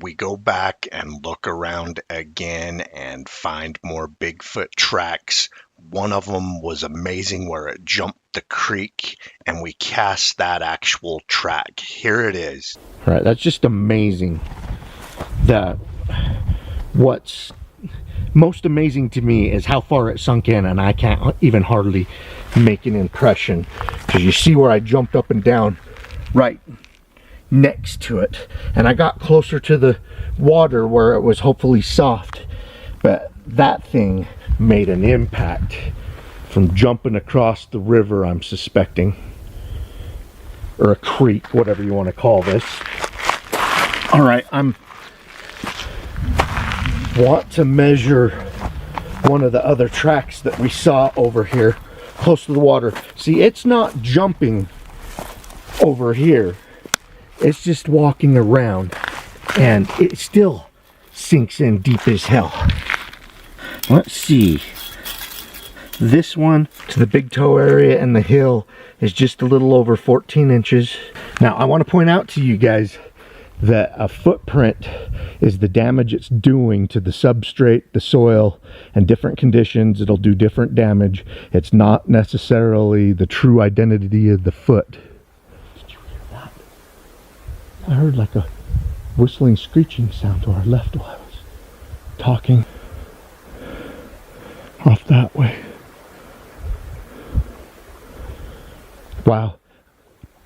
We go back and look around again and find more Bigfoot tracks. One of them was amazing where it jumped the creek and we cast that actual track. Here it is. All right, that's just amazing. What's most amazing to me is how far it sunk in, and I can't even hardly make an impression, because you see where I jumped up and down right next to it, and I got closer to the water where it was hopefully soft, but that thing made an impact from jumping across the river, I'm suspecting, or a creek, whatever you want to call this. All right, want to measure one of the other tracks that we saw over here close to the water. See, it's not jumping over here, it's just walking around, and it still sinks in deep as hell. Let's see, this one to the big toe area and the hill is just a little over 14 inches. Now I want to point out to you guys that a footprint is the damage it's doing to the substrate, the soil, and different conditions. It'll do different damage. It's not necessarily the true identity of the foot. Did you hear that? I heard like a whistling, screeching sound to our left while I was talking. Off that way. Wow.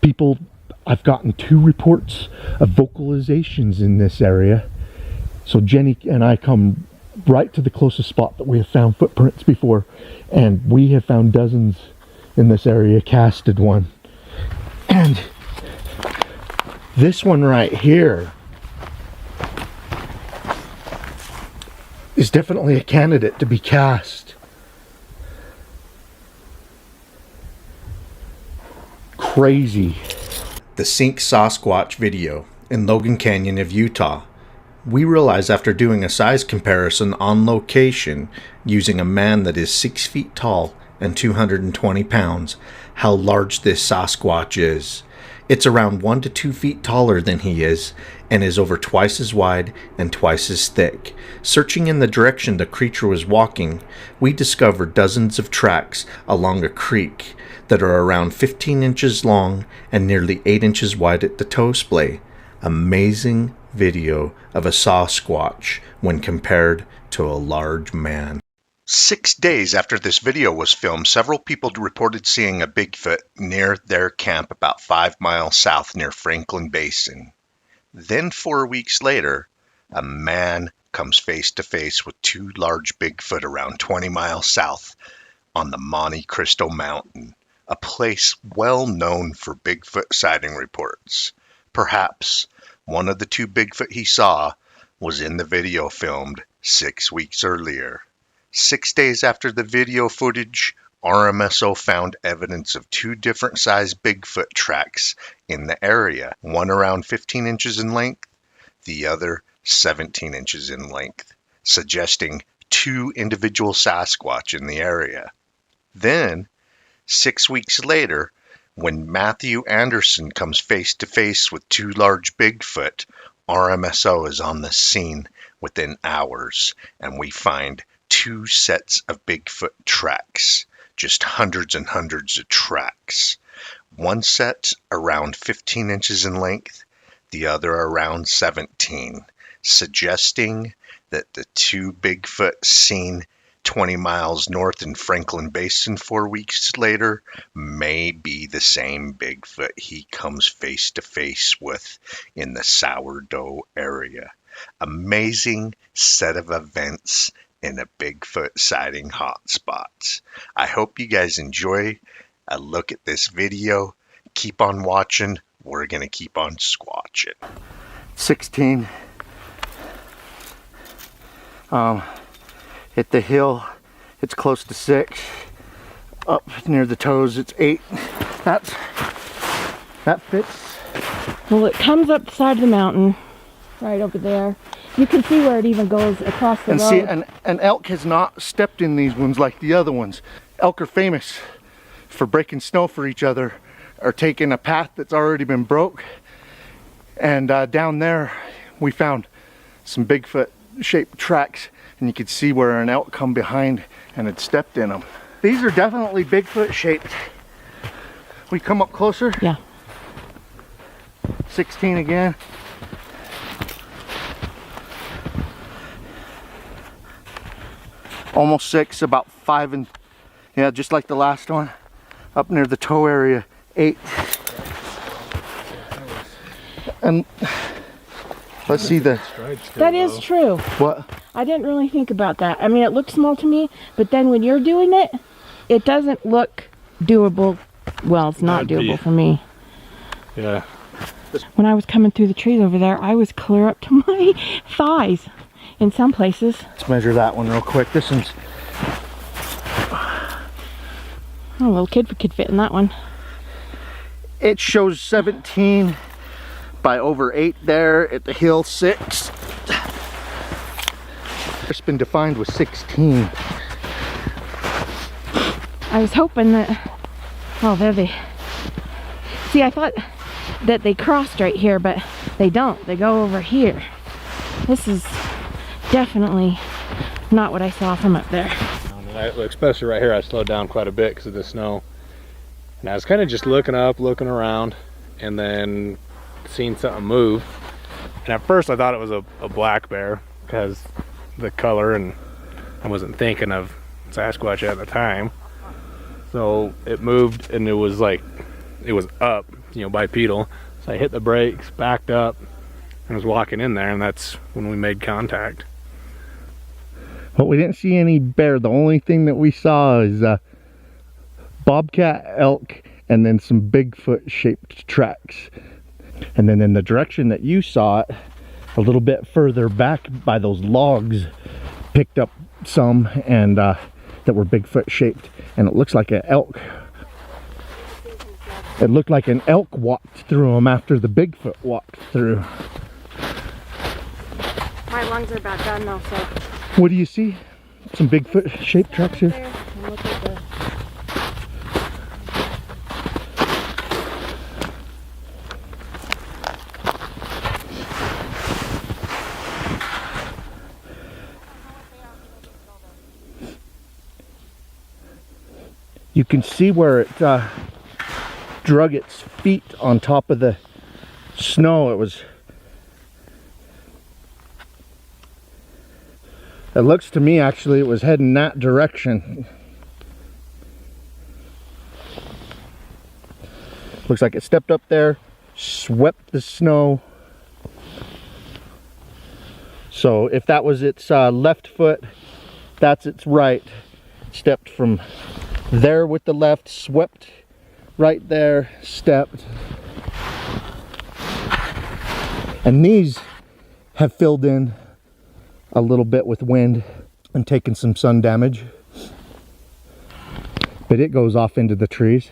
People, I've gotten 2 reports of vocalizations in this area. So Jenny and I come right to the closest spot that we have found footprints before, and we have found dozens in this area, casted one. And this one right here is definitely a candidate to be cast. Crazy. The Sink Sasquatch video in Logan Canyon of Utah. We realized after doing a size comparison on location using a man that is 6 feet tall and 220 pounds how large this Sasquatch is. It's around 1 to 2 feet taller than he is and is over twice as wide and twice as thick. Searching in the direction the creature was walking, we discovered dozens of tracks along a creek that are around 15 inches long and nearly 8 inches wide at the toe splay. Amazing video of a Sasquatch when compared to a large man. 6 days after this video was filmed, several people reported seeing a Bigfoot near their camp about 5 miles south near Franklin Basin. Then 4 weeks later, a man comes face to face with 2 large Bigfoot around 20 miles south on the Monte Cristo Mountain, a place well known for Bigfoot sighting reports. Perhaps one of the 2 Bigfoot he saw was in the video filmed 6 weeks earlier. 6 days after the video footage, RMSO found evidence of 2 different sized Bigfoot tracks in the area, one around 15 inches in length, the other 17 inches in length, suggesting 2 individual Sasquatch in the area. Then, 6 weeks later, when Matthew Anderson comes face to face with 2 large Bigfoot, RMSO is on the scene within hours, and we find 2 sets of Bigfoot tracks, just hundreds and hundreds of tracks. One set around 15 inches in length, the other around 17, suggesting that the 2 Bigfoot seen 20 miles north in Franklin Basin 4 weeks later may be the same Bigfoot he comes face to face with in the Sourdough area. Amazing set of events in a Bigfoot sighting hotspot. I hope you guys enjoy a look at this video. Keep on watching. We're going to keep on squatching. 16. At the hill, it's close to 6. Up near the toes, it's 8. That fits. Well, it comes up the side of the mountain, right over there. You can see where it even goes across the road. See, an elk has not stepped in these ones like the other ones. Elk are famous for breaking snow for each other, or taking a path that's already been broke. And down there, we found some Bigfoot shaped tracks, and you could see where an elk come behind and had stepped in them. These are definitely Bigfoot shaped. We come up closer. Yeah. 16 again. Almost 6, about 5, and yeah, just like the last one. Up near the toe area, 8. And let's see the... That is true. What? I didn't really think about that. I mean, it looks small to me, but then when you're doing it, it doesn't look doable. Well, it's not doable for me. Yeah. When I was coming through the trees over there, I was clear up to my thighs in some places. Let's measure that one real quick. This one's... Oh, a little kid could fit in that one. It shows 17 by over 8 there at the hill, 6. It's been defined with 16. I was hoping that... Oh, there they... See, I thought that they crossed right here, but they don't. They go over here. This is definitely not what I saw from up there. Especially right here, I slowed down quite a bit because of the snow. And I was kind of just looking up, looking around, and then seeing something move. And at first I thought it was a black bear because the color, and I wasn't thinking of Sasquatch at the time. So it moved, and it was like, it was up, you know, bipedal. So I hit the brakes, backed up, and was walking in there, and that's when we made contact. But we didn't see any bear. The only thing that we saw is bobcat, elk, and then some Bigfoot shaped tracks. And then in the direction that you saw it, a little bit further back by those logs, picked up some and that were Bigfoot shaped. And it looks like an elk. It looked like an elk walked through them after the Bigfoot walked through. My lungs are about done though, so... What do you see? Some Bigfoot shaped tracks here? There, and look at the... You can see where it drug its feet on top of the snow. It looks to me actually it was heading that direction. Looks like it stepped up there, swept the snow. So if that was its left foot, that's its right. Stepped from there with the left, swept right there, stepped. And these have filled in a little bit with wind and taken some sun damage. But it goes off into the trees.